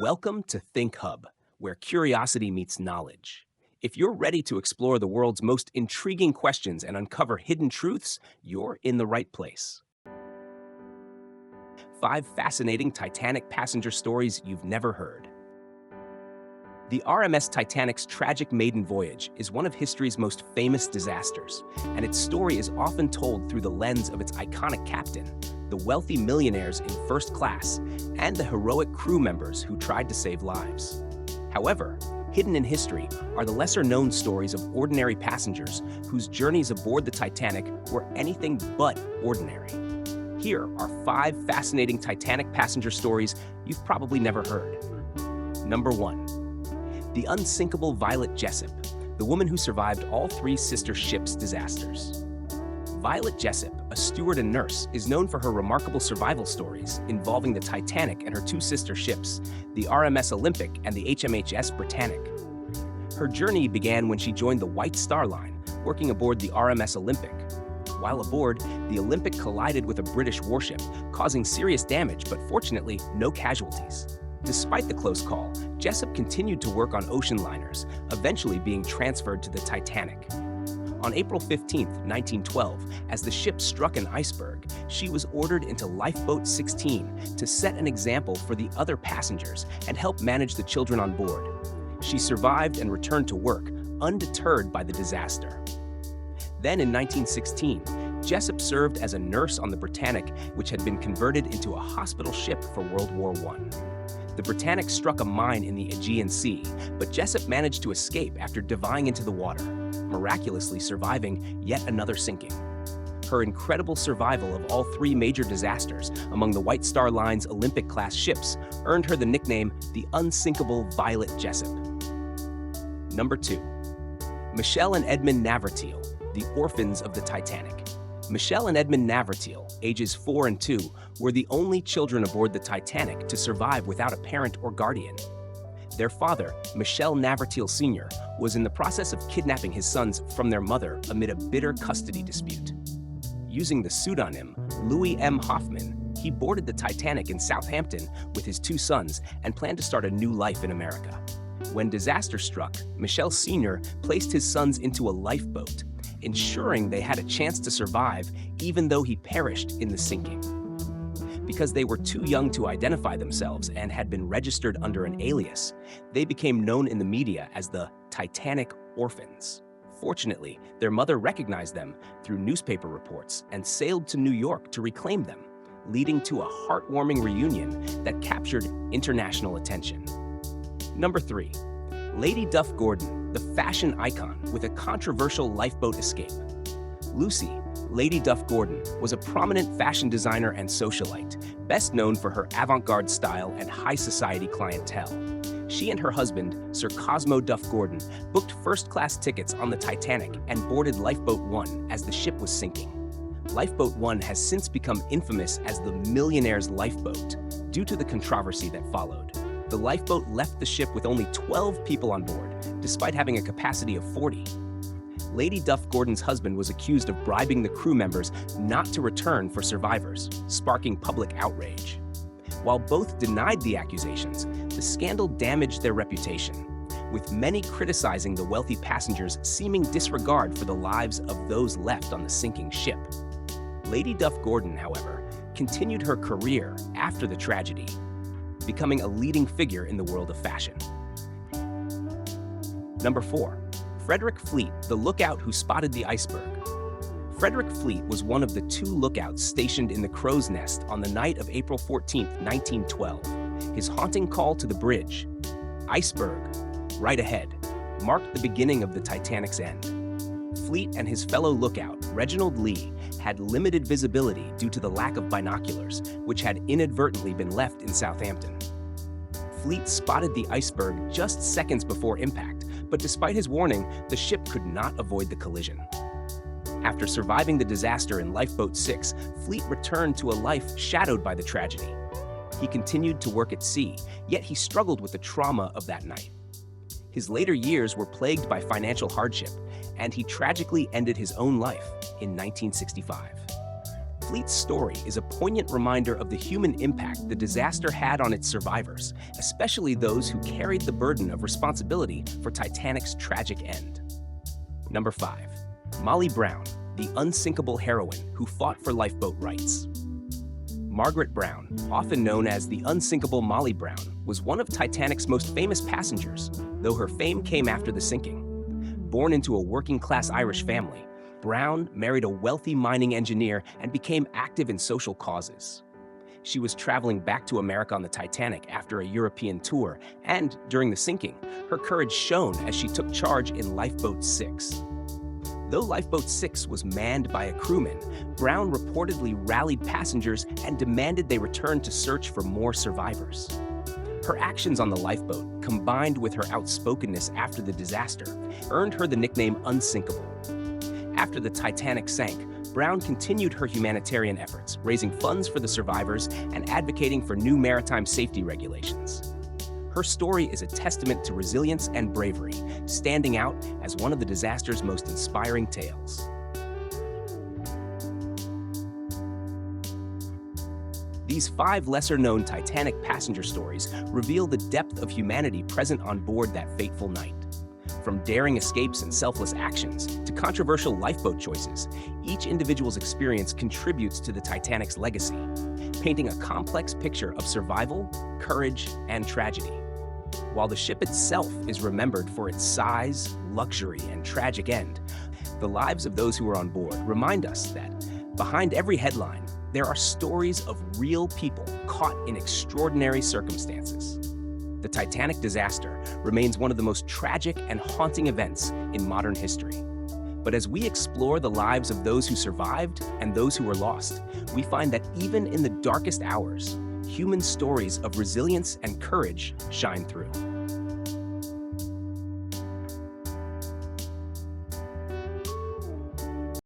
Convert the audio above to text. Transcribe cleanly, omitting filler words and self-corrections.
Welcome to Think Hub, where curiosity meets knowledge. If you're ready to explore the world's most intriguing questions and uncover hidden truths, you're in the right place. 5 fascinating Titanic passenger stories you've never heard. The RMS Titanic's tragic maiden voyage is one of history's most famous disasters, and its story is often told through the lens of its iconic captain, the wealthy millionaires in first class, and the heroic crew members who tried to save lives. However, hidden in history are the lesser-known stories of ordinary passengers whose journeys aboard the Titanic were anything but ordinary. Here are 5 fascinating Titanic passenger stories you've probably never heard. Number 1. The Unsinkable Violet Jessup, the woman who survived all 3 sister ships' disasters. Violet Jessup, a steward and nurse, is known for her remarkable survival stories involving the Titanic and her 2 sister ships, the RMS Olympic and the HMHS Britannic. Her journey began when she joined the White Star Line, working aboard the RMS Olympic. While aboard, the Olympic collided with a British warship, causing serious damage but fortunately no casualties. Despite the close call, Jessup continued to work on ocean liners, eventually being transferred to the Titanic. On April 15, 1912, as the ship struck an iceberg, she was ordered into Lifeboat 16 to set an example for the other passengers and help manage the children on board. She survived and returned to work, undeterred by the disaster. Then in 1916, Jessup served as a nurse on the Britannic, which had been converted into a hospital ship for World War I. The Britannic struck a mine in the Aegean Sea, but Jessup managed to escape after diving into the water, miraculously surviving yet another sinking. Her incredible survival of all 3 major disasters among the White Star Line's Olympic-class ships earned her the nickname the Unsinkable Violet Jessup. Number 2. Michelle and Edmund Navratil, the Orphans of the Titanic. Michelle and Edmund Navratil, ages 4 and 2, were the only children aboard the Titanic to survive without a parent or guardian. Their father, Michelle Navratil Sr., was in the process of kidnapping his sons from their mother amid a bitter custody dispute. Using the pseudonym Louis M. Hoffman, he boarded the Titanic in Southampton with his 2 sons and planned to start a new life in America. When disaster struck, Michelle Sr. placed his sons into a lifeboat, ensuring they had a chance to survive even though he perished in the sinking. Because they were too young to identify themselves and had been registered under an alias, they became known in the media as the Titanic Orphans. Fortunately, their mother recognized them through newspaper reports and sailed to New York to reclaim them, leading to a heartwarming reunion that captured international attention. Number 3. Lady Duff Gordon, the fashion icon with a controversial lifeboat escape. Lucy, Lady Duff Gordon, was a prominent fashion designer and socialite, best known for her avant-garde style and high society clientele. She and her husband, Sir Cosmo Duff Gordon, booked first-class tickets on the Titanic and boarded Lifeboat 1 as the ship was sinking. Lifeboat 1 has since become infamous as the millionaire's lifeboat due to the controversy that followed. The lifeboat left the ship with only 12 people on board, despite having a capacity of 40. Lady Duff Gordon's husband was accused of bribing the crew members not to return for survivors, sparking public outrage. While both denied the accusations, the scandal damaged their reputation, with many criticizing the wealthy passengers' seeming disregard for the lives of those left on the sinking ship. Lady Duff Gordon, however, continued her career after the tragedy, becoming a leading figure in the world of fashion. Number 4. Frederick Fleet, the lookout who spotted the iceberg. Frederick Fleet was one of the 2 lookouts stationed in the Crow's Nest on the night of April 14, 1912. His haunting call to the bridge, "Iceberg, right ahead," marked the beginning of the Titanic's end. Fleet and his fellow lookout, Reginald Lee, had limited visibility due to the lack of binoculars, which had inadvertently been left in Southampton. Fleet spotted the iceberg just seconds before impact, but despite his warning, the ship could not avoid the collision. After surviving the disaster in Lifeboat 6, Fleet returned to a life shadowed by the tragedy. He continued to work at sea, yet he struggled with the trauma of that night. His later years were plagued by financial hardship, and he tragically ended his own life in 1965. Fleet's story is a poignant reminder of the human impact the disaster had on its survivors, especially those who carried the burden of responsibility for Titanic's tragic end. Number 5. Molly Brown, the unsinkable heroine who fought for lifeboat rights. Margaret Brown, often known as the unsinkable Molly Brown, was one of Titanic's most famous passengers, though her fame came after the sinking. Born into a working-class Irish family, Brown married a wealthy mining engineer and became active in social causes. She was traveling back to America on the Titanic after a European tour, and during the sinking, her courage shone as she took charge in Lifeboat 6. Though Lifeboat 6 was manned by a crewman, Brown reportedly rallied passengers and demanded they return to search for more survivors. Her actions on the lifeboat, combined with her outspokenness after the disaster, earned her the nickname Unsinkable. After the Titanic sank, Brown continued her humanitarian efforts, raising funds for the survivors and advocating for new maritime safety regulations. Her story is a testament to resilience and bravery, standing out as one of the disaster's most inspiring tales. These 5 lesser-known Titanic passenger stories reveal the depth of humanity present on board that fateful night. From daring escapes and selfless actions to controversial lifeboat choices, each individual's experience contributes to the Titanic's legacy, painting a complex picture of survival, courage, and tragedy. While the ship itself is remembered for its size, luxury, and tragic end, the lives of those who were on board remind us that behind every headline, there are stories of real people caught in extraordinary circumstances. The Titanic disaster remains one of the most tragic and haunting events in modern history. But as we explore the lives of those who survived and those who were lost, we find that even in the darkest hours, human stories of resilience and courage shine through.